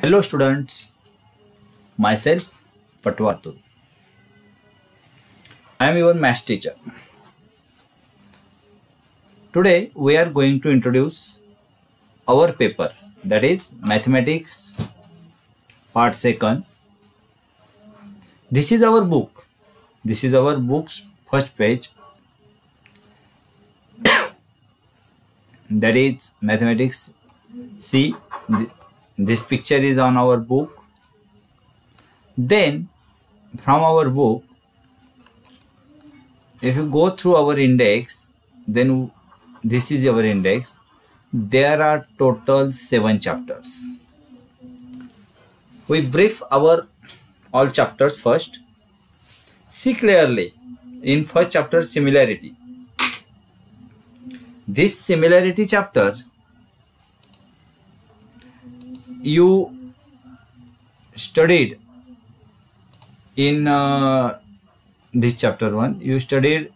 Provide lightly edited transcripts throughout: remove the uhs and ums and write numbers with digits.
Hello students, myself Patwatul. I am your math teacher. Today we are going to introduce our paper, that is Mathematics Part 2nd. This is our book. This is our book's first page. That is Mathematics. See, this picture is on our book. Then from our book, if you go through our index, then this is our index. There are total 7 chapters. We brief our all chapters first. See clearly in first chapter, similarity. This similarity chapter, you studied in this chapter 1, you studied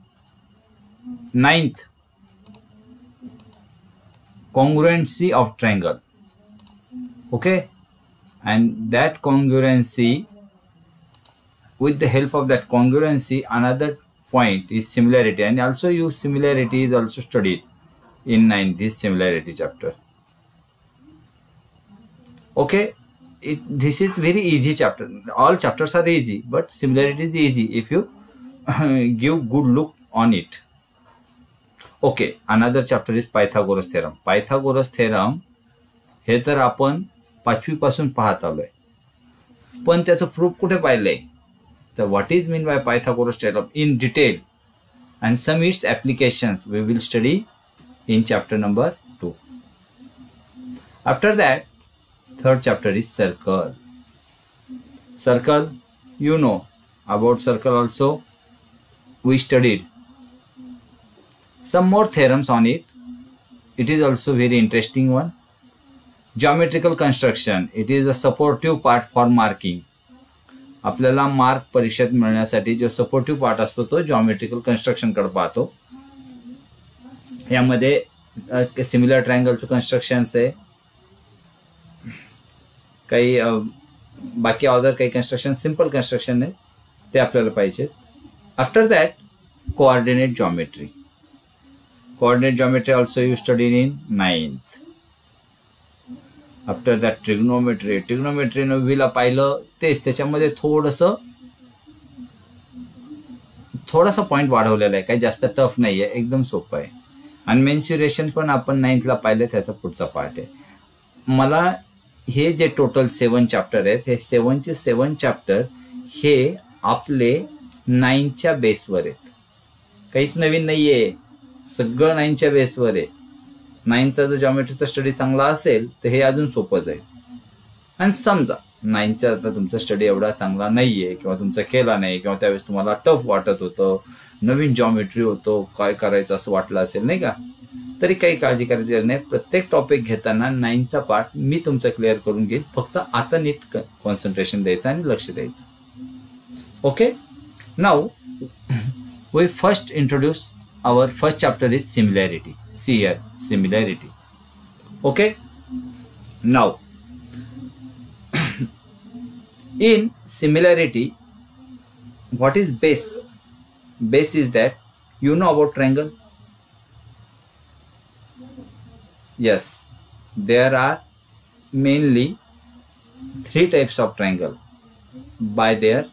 9th congruency of triangle. Okay, and that congruency, with the help of that congruency, another point is similarity, and also you similarity is also studied in 9th, this similarity chapter. Okay, this is very easy chapter. All chapters are easy, but similarity is easy if you give good look on it. Okay, another chapter is Pythagoras theorem. Pythagoras theorem हे तर आपण 5वी पासून पाहत आलोय, पण त्याचं proof कुठे पाहिलंय? तर what is mean by Pythagoras theorem in detail and some its applications we will study in chapter number 2. After that, third chapter is circle. Circle, you know about circle also. We studied some more theorems on it. It is also very interesting one. Geometrical construction, it is a supportive part for marking. आपल्याला mark परीक्षेत मिळण्यासाठी जो supportive part असतो तो geometrical construction कडे पाहतो. यामध्ये similar ट्रायंगलचं constructions आहे, काही बाकी अदर काही कन्स्ट्रक्शन, सिंपल कन्स्ट्रक्शन आहे ते आपल्याला पाहिजे. After that coordinate geometry. Coordinate geometry also you studied in 9th. After that trigonometry. Trigonometry नववीला पाहिलं तेच, त्याच्यामध्ये थोडासा पॉईंट वाढवलेला आहे, काही जास्त टफ नाही आहे, एकदम सोपं आहे. आणि मेन्स्युरेशन पण आपण 9thला पाहिलं, त्याचा पुढचा पार्ट आहे. मला हे जे टोटल 7 चॅप्टर आहेत, हे 7चे 7 चॅप्टर हे आपले 9च्या बेसवर आहेत. काहीच नवीन नाहीये, सगळं 9च्या बेसवर आहे. 9चा जर जॉमेट्रीचा स्टडी चांगला असेल तर हे अजून सोपं जाईल. आणि समजा 9चा आता तुमचा स्टडी एवढा चांगला नाहीये, किंवा तुमचा केला नाही, किंवा त्यावेळेस तुम्हाला टफ वाटत होतं, नवीन जॉमेट्री होतो, काय करायचं असं वाटलं असेल नाही का, तरी काही काळजी करायची गरज नाही. प्रत्येक टॉपिक घेताना 9चा पार्ट मी तुमचा क्लिअर करून घेईल. फक्त आता नीट कॉन्सन्ट्रेशन द्यायचं आणि लक्ष द्यायचं. Okay, now we first introduce our first chapter is similarity. See here, similarity. Okay, now in similarity, what is base? Base is that, you know about triangle? Yes, there are mainly 3 types of triangle by their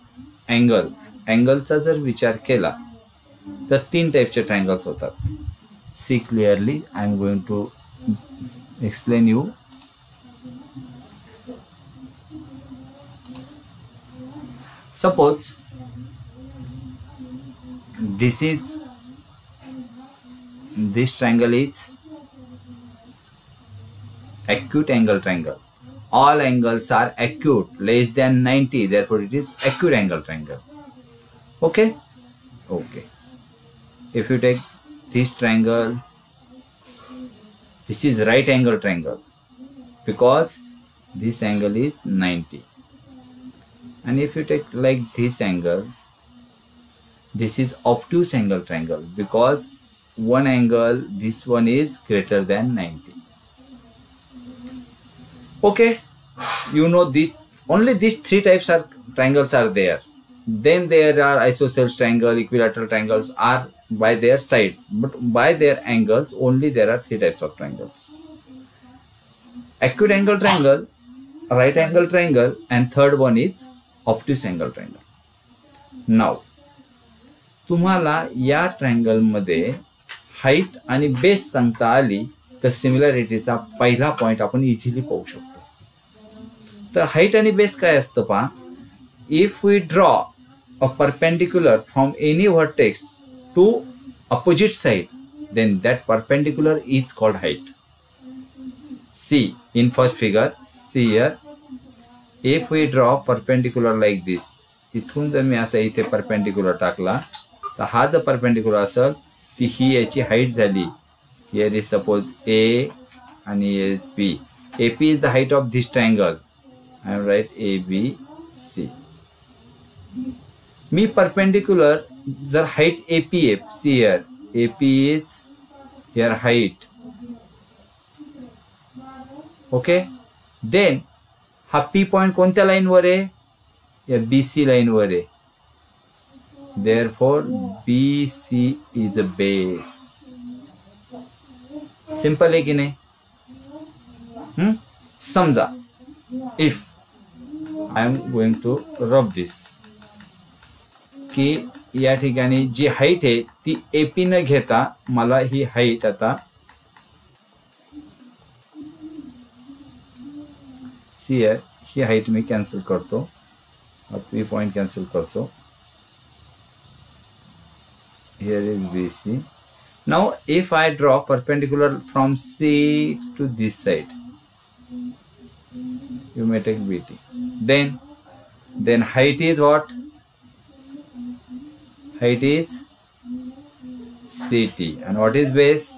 angle. Angle चा जर विचार केला तर 3 टाइपचे triangles होतात. See clearly, I am going to explain you. Suppose this triangle is acute angle triangle. All angles are acute, less than 90, therefore it is acute angle triangle. Okay, okay. If you take this triangle, this is right angle triangle because this angle is 90. And if you take like this angle, this is obtuse angle triangle because one angle, this one is greater than 90. Okay, you know this, only these three types are triangles are there. Then there are isosceles triangle, equilateral triangles are by their sides, but by their angles only there are three types of triangles: acute angle triangle, right angle triangle, and third one is obtuse angle triangle. Now तुम्हाला या triangle मध्ये height आणि base सांगता आली तर सिमिलॅरिटीचा पहिला point आपण easily पाहू शकतो. तर हाईट आणि बेस काय असतं पहा. If we draw a perpendicular from any vertex to opposite side, then that perpendicular is called height. See in first figure, see here, if we draw perpendicular like this, इथून जर मी असं इथे perpendicular टाकला तर हा जर परपेंडिक्युलर असेल ती ही याची हाईट झाली. हियर इज सपोज ए आणि is B. AP is the height of this triangle. I am right, ABC. Me perpendicular जर height AP आहे, see here, AP is here height. Okay, then हा P point कोणत्या line वर आहे? या BC line वर आहे. Therefore BC is a base. Simple आहे की नाही? समजा if I am going to rub this, की या ठिकाणी जी हाईट आहे ती AP न घेता मला ही हाईट आता here, he height me cancel करतो, P पॉइंट कॅन्सल करतो. Here is BC. Now if I draw perpendicular from C to this side, you may take BT. Then height is what? Height is CT. And what is base?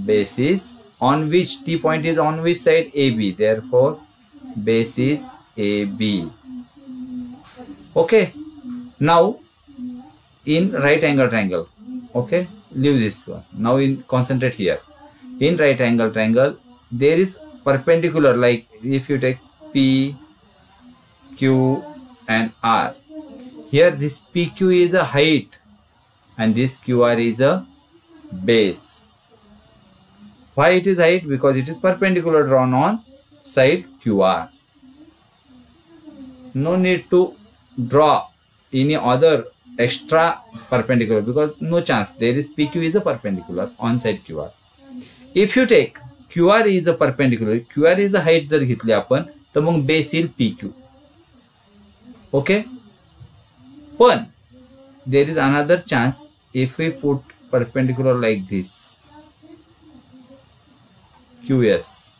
Base is on which T point is on which side? AB. Therefore base is AB. Okay. Now in right angle triangle, okay, leave this one. Now in concentrate here. In right angle triangle there is perpendicular, like if you take P, Q and R. Here this PQ is a height and this QR is a base. Why it is height? Because it is perpendicular drawn on side QR. No need to draw any other extra perpendicular because no chance. There is PQ is a perpendicular on side QR. If you take QR is a perpendicular, QR is a height जर घेतली आपण तर मग base येईल PQ. Okay, पण there is another chance. If we put perpendicular like this, QS,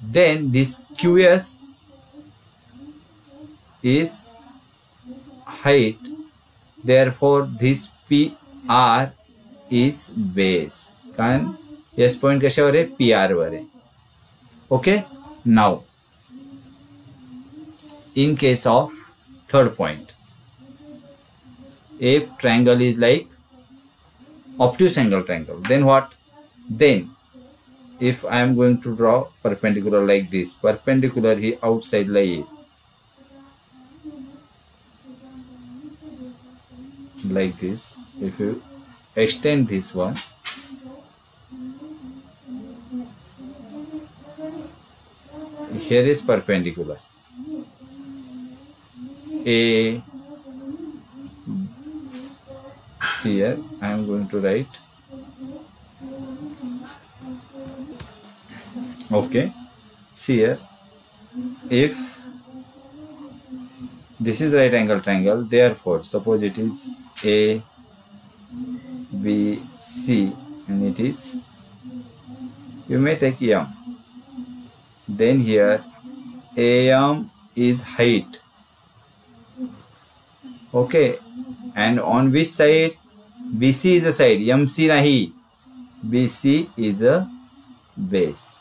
then this QS is height, therefore this PR is base. कारण S point कशावर आहे? PR वर आहे. Okay, now in case of third point, if triangle is like obtuse angle triangle, then what? Then if I am going to draw perpendicular like this, perpendicular he outside ला येईल like this. If you extend this one, here is perpendicular A. See here, I am going to write. Okay, see here, if this is right angle triangle, therefore suppose it is A, B, C and it is, you may take M. Then here AM is height. Okay, and on which side? BC is a side, MC nahi, BC is a base.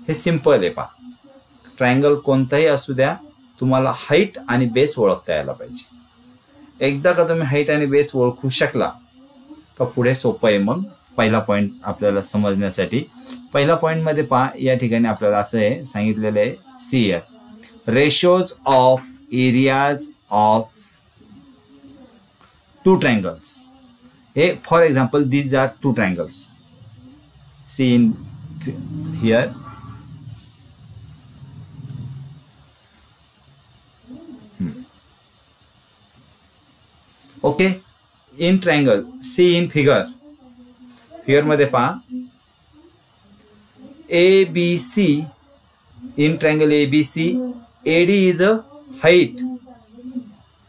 हे simple आहे पहा. Triangle कोणताही असू द्या, तुम्हाला height आणि base ओळखता यायला पाहिजे. एकदा का तुम्ही हाईट आणि बेस ओळखू शकला का पुढे सोपं आहे मग पहिला पॉईंट आपल्याला समजण्यासाठी. पहिला पॉईंट मध्ये पहा, या ठिकाणी आपल्याला असं आहे सांगितलेलं आहे, see here ratios of areas of two triangles. हे for example these are two triangles, see in here. Okay, in triangle, see in figure. Figure मध्ये पहा, ABC, in triangle ABC, AD is a height.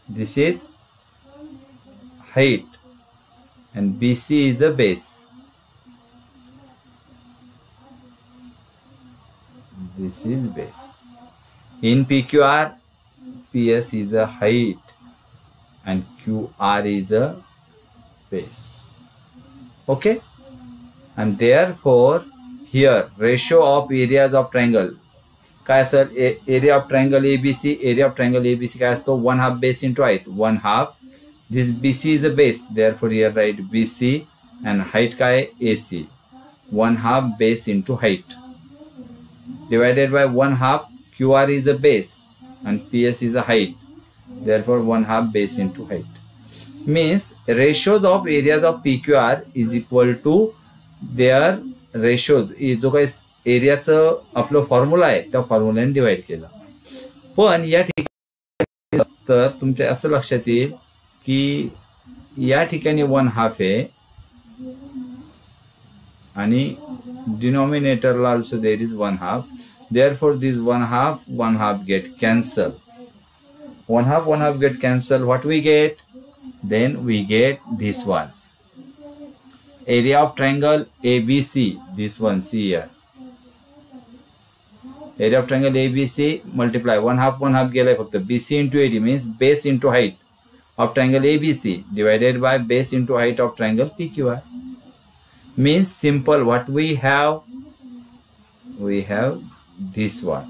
This is height and BC is a base. This is base. In PQR, PS is a height and QR is a base. Okay, and therefore here ratio of areas of triangle काय असेल, area of triangle ABC, area of triangle ABC काय असतो, 1/2 base into height, 1/2. This BC is a base, therefore here right BC and height काय AC, 1/2 base into height divided by 1/2 QR is a base and PS is a height, therefore 1/2 base into height. Means ratios of areas of PQR is equal to their ratios. जो काही एरियाचं आपलं formula आहे त्या फॉर्म्युल्याने divide केला. पण या ठिकाणी तर तुमच्या असं लक्षात येईल की या ठिकाणी 1/2 आहे आणि डिनॉमिनेटरला also there is 1/2. therefore this 1/2 get cancel. 1/2 get cancel. What we get? Then we get this one, area of triangle ABC, this one, see here, area of triangle ABC multiply 1/2 गेलाय फक्त, BC into AD means base into height of triangle ABC divided by base into height of triangle PQR. Means simple, what we have this one.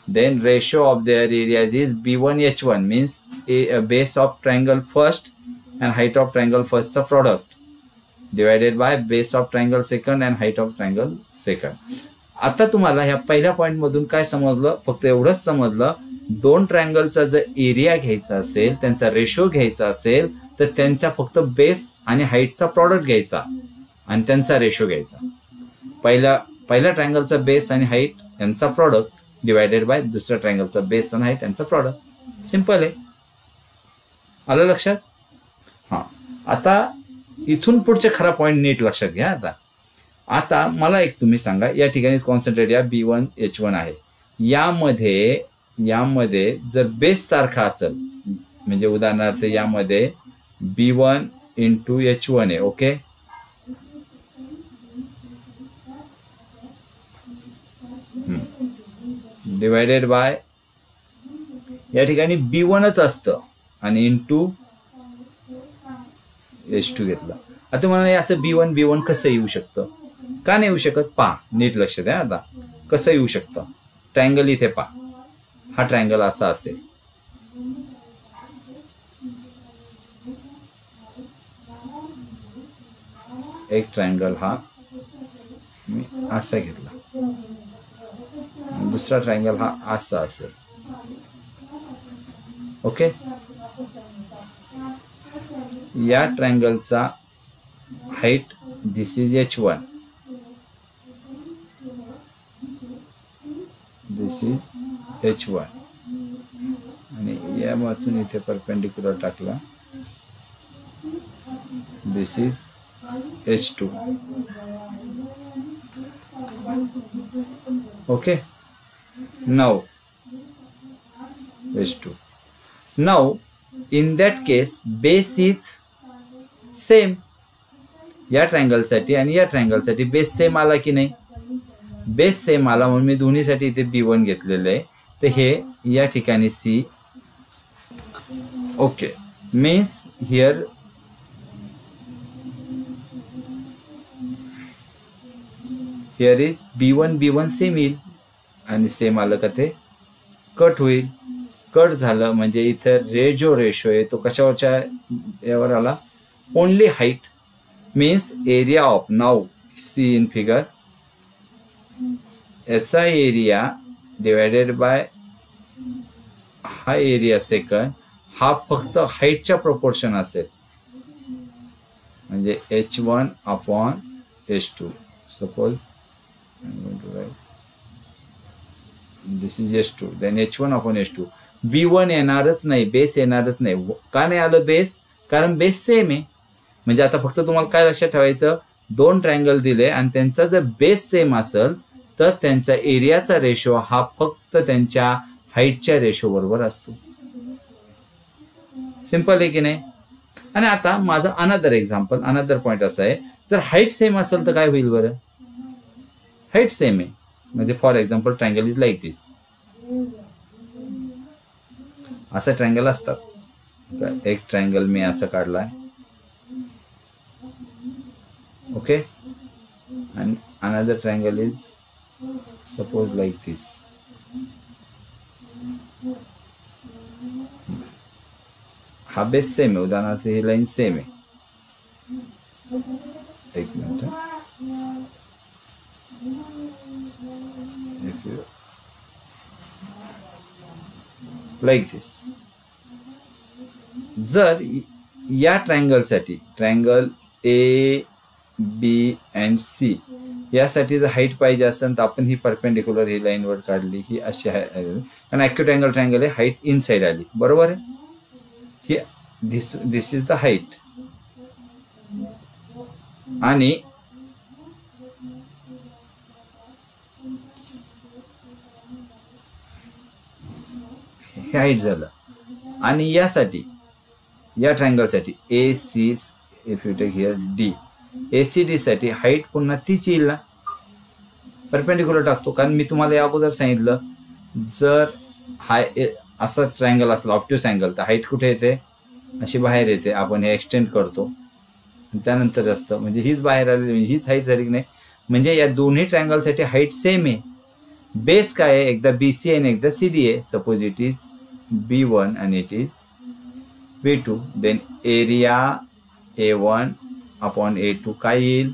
Then ratio of their areas is B1H1, means a base of triangle first and height of triangle first चा product divided by base of triangle second and height of triangle second. आता तुम्हाला ह्या पहिल्या point मधून काय समजलं, फक्त एवढंच समजलं, दोन ट्रायंगलचा जर एरिया घ्यायचा असेल, त्यांचा रेशो घ्यायचा असेल तर त्यांचा फक्त बेस आणि हाईटचा प्रॉडक्ट घ्यायचा आणि त्यांचा रेशो घ्यायचा. पहिल्या ट्रायंगलचा बेस आणि हाईट यांचा प्रॉडक्ट डिवायडेड बाय दुसऱ्या ट्रायंगलचा बेस आणि हाईट यांचा प्रॉडक्ट. सिंपल आहे, आलं लक्षात? हा, आता इथून पुढचे खरा पॉइंट नीट लक्षात घ्या. आता मला एक तुम्ही सांगा, या ठिकाणी कॉन्सन्ट्रेट या B1H1 आहे, यामध्ये जर बेस सारखा असेल, म्हणजे उदाहरणार्थ यामध्ये B1 into H1 आहे, ओके, डिवायडेड बाय, या ठिकाणी B1च असतं आणि इंटू H2 घेतला. आता मला असं B1 कसं येऊ शकतं, का नाही येऊ शकत, पहा नीट लक्ष द्या. आता कसं येऊ शकतं, ट्रायंगल इथे पहा, हा ट्रायंगल असा असेल, एक ट्रायंगल हा मी असा घेतला, दुसरा ट्रायंगल हा असा असेल, ओके. या ट्रायंगलचा height this is H1, this is H1 आणि या बाजून इथे परपेंडिक्युलर टाकला, this is H2, okay. Now H2. Now in that case base is same. या ट्रायंगल साठी आणि या ट्रायंगल साठी बेस सेम आला की नाही, बेस सेम आला म्हणून मी दोन्हीसाठी इथे B1 घेतलेलं आहे. तर हे या ठिकाणी C, okay, means here is B1 same येईल आणि सेम आलं का ते कट होईल. कट झालं म्हणजे इथं रेशो आहे तो कशावरच्या यावर आला, only height. Means area of, नाव सी इन फिगर, याचा एरिया डिवायडेड बाय हा एरिया सेकंड, हा फक्त हाईटच्या प्रोपोर्शन असेल, म्हणजे h1 upon h2. Suppose this is h2, then h1 upon h2. b1 येणारच नाही, बेस येणारच नाही. का नाही आलं बेस? कारण बेस सेम आहे. म्हणजे आता फक्त तुम्हाला काय लक्षात ठेवायचं, दोन ट्रायंगल दिले आणि त्यांचा जर बेस सेम असेल तर त्यांचा एरियाचा रेशो हा फक्त त्यांच्या हाईटच्या रेशो बरोबर असतो. सिंपल आहे की नाही? आणि आता माझं अनदर एक्झाम्पल, अनदर पॉइंट असा आहे, जर हाईट सेम असेल तर काय होईल बरं? हाईट सेम आहे म्हणजे for example triangle is like this. असं ट्रायंगल असतात. एक ट्रायंगल मी असं काढलाय, okay, and another triangle is suppose like this. हा बेस सेम आहे, उदाहरणार्थ ही लाईन सेम आहे. एक मिनिट, लाईक दिस. जर या ट्रायंगलसाठी, ट्रायंगल ए बी अँड सी, यासाठी जर हाईट पाहिजे असेल तर आपण ही परपेंडिक्युलर ही लाईन वर काढली, ही अशी आहे, कारण ॲक्युट अँगल ट्रायंगल आहे, हाईट इन साइड आली, बरोबर आहे. ही दिस इज द हाईट, आणि हे हाईट झालं. आणि यासाठी, या ट्रायंगलसाठी A C, if you take here D, ACD साठी हाईट पुन्हा तीच येईल ना, परपेंडिक्युलर टाकतो. कारण मी तुम्हाला या अगोदर सांगितलं, जर हा असा ट्रायंगल असला ऑप्टिव्ह अँगल तर हाईट कुठे येते? अशी बाहेर येते. आपण हे एक्सटेंड करतो त्यानंतर जास्त, म्हणजे हीच बाहेर आली, म्हणजे हीच हाईट झाली की नाही. म्हणजे या दोन्ही ट्रायंगलसाठी हाईट सेम आहे. बेस काय आहे? एकदा BC आणि एकदा CD आहे. सपोज इट इज B1 आणि it is B2. Then area A1 upon A2 काय येईल?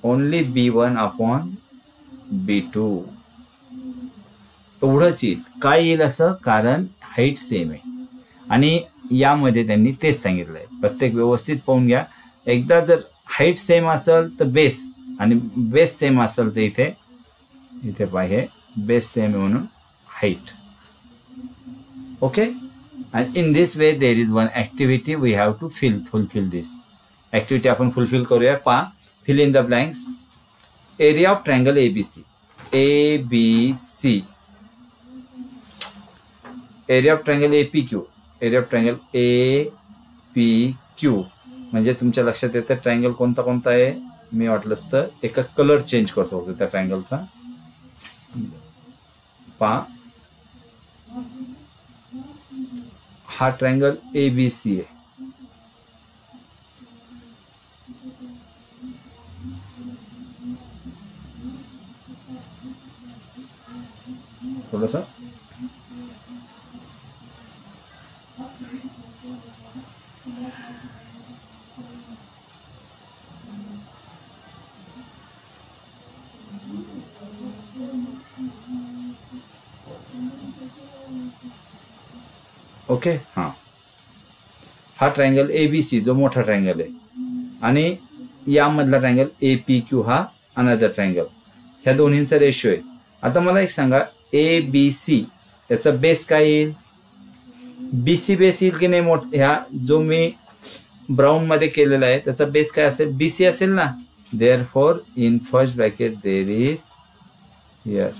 Only B1 upon B2. एवढंच येईल. काय येईल असं? कारण हाईट सेम आहे. आणि यामध्ये त्यांनी तेच सांगितलंय. प्रत्येक व्यवस्थित पाहून घ्या. एकदा जर हाईट सेम असेल तर बेस, आणि बेस सेम असेल तर इथे इथे पाहिजे बेस सेम म्हणून height. Okay. And in this way there is one activity we have to fulfill this activity. आपण फुलफिल करूया. पहा, fill in the blanks. Area of triangle ABC. ABC. Area of triangle APQ. Area of triangle APQ. म्हणजे तुमच्या लक्षात येतं triangle कोणता कोणता आहे. मी वाटलंच तर एका कलर चेंज करतो त्या ट्रायंगलचा. पहा, हा ट्रायंगल ABC आहे. थोडंसं ओके. हां, हा ट्रायंगल ABC जो मोठा ट्रायंगल आहे, आणि यामधला ट्रायंगल APQ हा अनदर ट्रायंगल. ह्या दोन्हींचा रेशो आहे. आता मला एक सांगा, ABC याचा बेस काय येईल? BC बेस येईल की नाही? ह्या जो मी ब्राऊन मध्ये केलेला आहे त्याचा बेस काय असेल? BC असेल ना. Therefore in first bracket there is here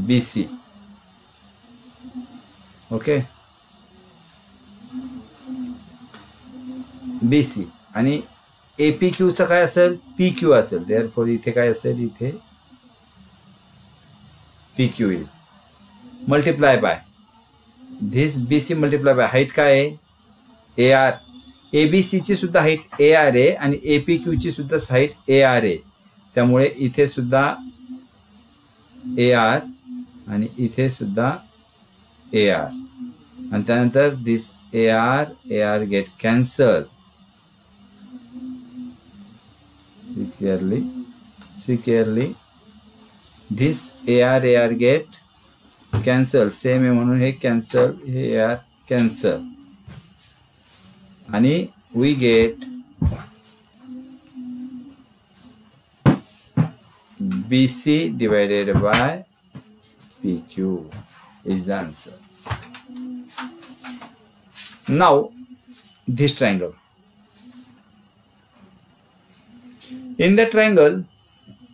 BC. Okay, BC. आणि APQ चा काय असेल? PQ असेल. देअरफॉर इथे काय असेल? इथे PQ येईल. Multiply by this BC multiply by height काय आहे? AR. ABC ची सुद्धा हाईट AR आहे आणि APQ ची सुद्धा हाईट AR आहे. त्यामुळे इथे सुद्धा AR आणि इथे सुद्धा AR. आणि त्यानंतर this AR get cancel. see clearly this AR get cancel. Same आहे म्हणून हे कॅन्सल, हे AR कॅन्सल, आणि we get BC divided by PQ is the answer. Now this triangle. In the triangle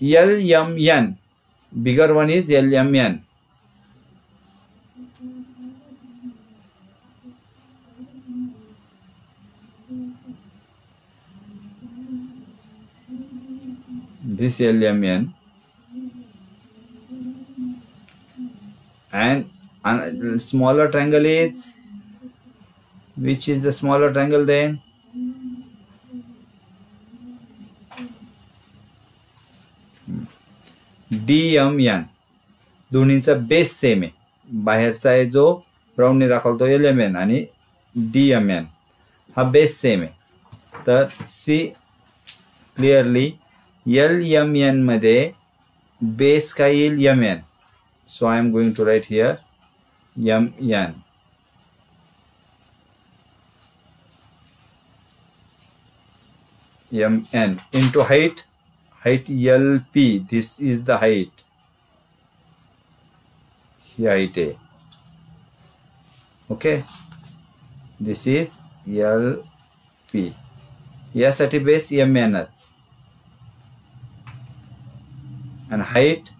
LMN, bigger one is LMN. This LMN, and smaller triangle is, which is the smaller triangle then? DMN. दोन्हींचा base same आहे. बाहेरचा आहे जो ब्राऊनने दाखवतो LMN, आणि DMN हा base same आहे. तर सी क्लिअरली LMN मध्ये बेस काय येईल? MN. So I am going to write here MN. MN into height LP. This is the height. Here height A. Okay. This is LP. यासाठी base MN च, and height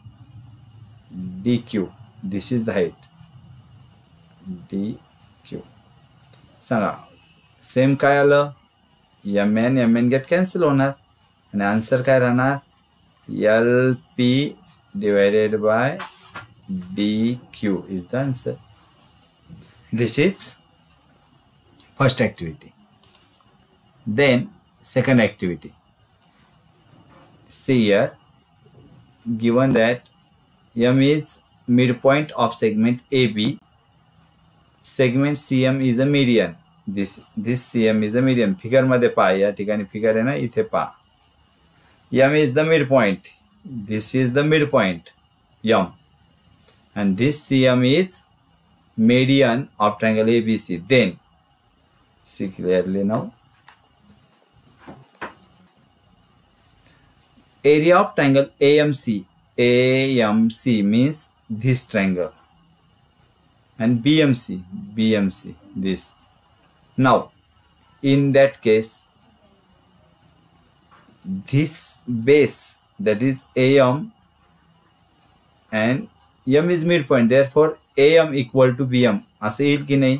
DQ. This is the height DQ. Sanga same काय आलं? MN get cancel होणार, आणि answer काय राहणार? LP divided by DQ is the answer. This is first activity. Then second activity. See here, given that M is midpoint of segment AB, segment CM is a median. This CM is a median. Figure मध्ये पहा, या ठिकाणी figure आहे ना, इथे पहा. M is the midpoint. This is the midpoint M, and this CM is median of triangle ABC. Then see clearly now. Area of triangle AMC. AMC means this triangle, and BMC this. Now in that case, this base, that is AM, and M is midpoint, therefore AM equal to BM. असे येईल की नाही?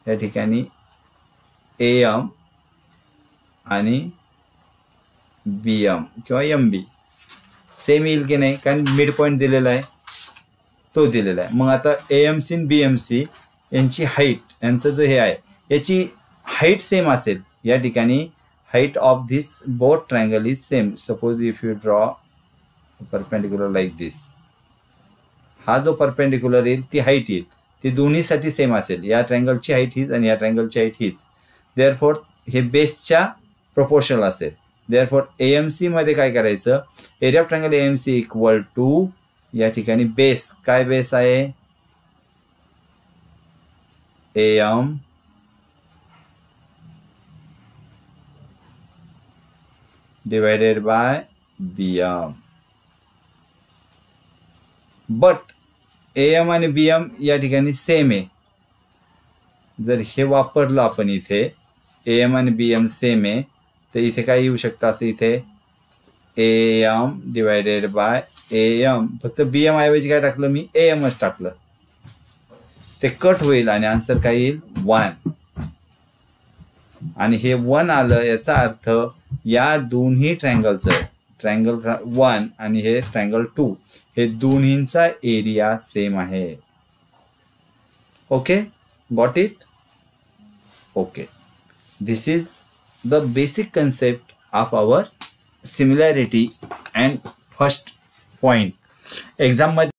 या ठिकाणी AM आणि BM किंवा MB same येईल की नाही? कारण मिड पॉइंट दिलेला आहे, तो दिलेला आहे. मग आता AMC आणि BMC यांची हाईट, यांचं जो हे आहे, याची हाईट सेम असेल. या ठिकाणी height of this both triangle is same. Suppose if you draw a perpendicular like this, हा जो परपेंडिक्युलर येईल ती हाईट येईल, ती दोन्हीसाठी सेम असेल. या ट्रायंगलची हाईट हीच आणि या ट्रायंगलची हाईट हीच. देअरफॉर हे बेसच्या प्रोपोर्शनल असेल. देअरफॉर AMC मध्ये काय करायचं? Area of triangle AMC equal to, या ठिकाणी बेस काय बेस आहे? AM divided by BM. But AM आणि BM या ठिकाणी सेम आहे. जर हे वापरलं आपण इथे, AM आणि BM सेम आहे, तर इथे काय येऊ शकतं? असं इथे AM divided by AM, फक्त BM ऐवजी काय टाकलं मी? AM च टाकलं. ते कट होईल आणि आन्सर काय येईल? 1. आणि हे 1 आलं, याचा अर्थ या दोन्ही ट्रायंगलचं, ट्रायंगल 1 आणि हे ट्रायंगल 2, हे दोन्हींचा एरिया सेम आहे. Okay, got it? Okay, this is the basic concept of our similarity and first point. Exam मध्ये